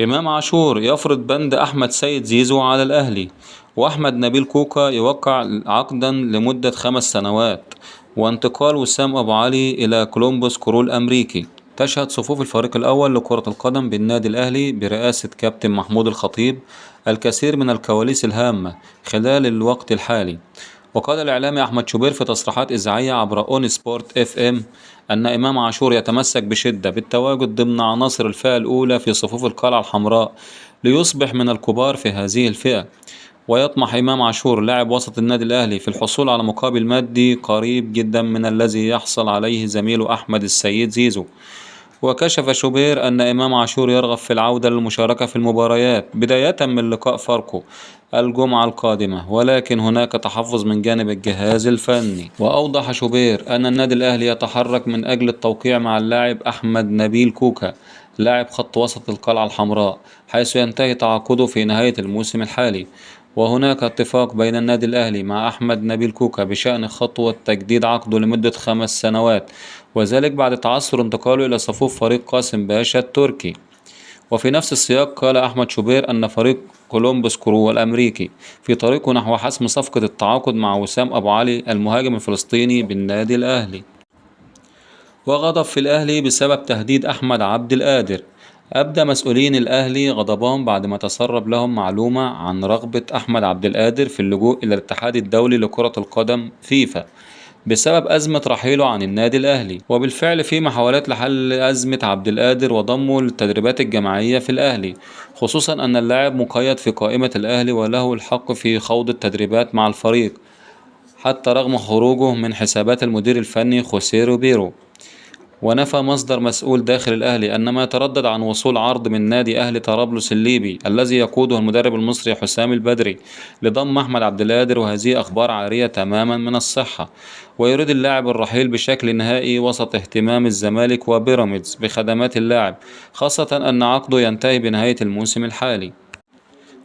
إمام عاشور يفرض بند أحمد سيد زيزو على الأهلي، وأحمد نبيل كوكا يوقع عقدا لمدة 5 سنوات، وانتقال وسام أبو علي إلى كولومبوس كرو الأمريكي. تشهد صفوف الفريق الأول لكرة القدم بالنادي الأهلي برئاسة كابتن محمود الخطيب الكثير من الكواليس الهامة خلال الوقت الحالي. وقال الإعلامي أحمد شوبير في تصريحات إذاعية عبر أون سبورت اف ام أن إمام عاشور يتمسك بشدة بالتواجد ضمن عناصر الفئة الأولى في صفوف القلعة الحمراء ليصبح من الكبار في هذه الفئة. ويطمح إمام عاشور لاعب وسط النادي الأهلي في الحصول على مقابل مادي قريب جدا من الذي يحصل عليه زميله أحمد السيد زيزو. وكشف شوبير أن إمام عاشور يرغب في العودة للمشاركة في المباريات بداية من لقاء فاركو الجمعة القادمة، ولكن هناك تحفظ من جانب الجهاز الفني. وأوضح شوبير أن النادي الأهلي يتحرك من أجل التوقيع مع اللاعب أحمد نبيل كوكا لاعب خط وسط القلعة الحمراء، حيث ينتهي تعاقده في نهاية الموسم الحالي. وهناك اتفاق بين النادي الأهلي مع أحمد نبيل كوكا بشأن خطوة تجديد عقده لمدة 5 سنوات، وذلك بعد تعثر انتقاله إلى صفوف فريق قاسم باشا التركي. وفي نفس السياق قال أحمد شوبير أن فريق كولومبوس كرو الأمريكي في طريقه نحو حسم صفقة التعاقد مع وسام أبو علي المهاجم الفلسطيني بالنادي الأهلي. وغضب في الأهلي بسبب تهديد أحمد عبد القادر. أبدى مسؤولين الأهلي غضبهم بعدما تسرب لهم معلومة عن رغبة أحمد عبد القادر في اللجوء إلى الاتحاد الدولي لكرة القدم فيفا بسبب أزمة رحيله عن النادي الأهلي. وبالفعل في محاولات لحل أزمة عبد القادر وضمه للتدريبات الجماعية في الأهلي، خصوصا أن اللاعب مقيد في قائمة الأهلي وله الحق في خوض التدريبات مع الفريق حتى رغم خروجه من حسابات المدير الفني خوسيه روبيرو. ونفى مصدر مسؤول داخل الأهلي أن ما يتردد عن وصول عرض من نادي أهلي طرابلس الليبي الذي يقوده المدرب المصري حسام البدري لضم أحمد عبد القادر، وهذه أخبار عارية تماما من الصحة. ويريد اللاعب الرحيل بشكل نهائي وسط اهتمام الزمالك وبيراميدز بخدمات اللاعب، خاصة أن عقده ينتهي بنهاية الموسم الحالي.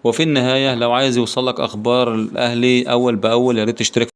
وفي النهاية لو عايز يوصلك أخبار الأهلي أول بأول ياريت تشترك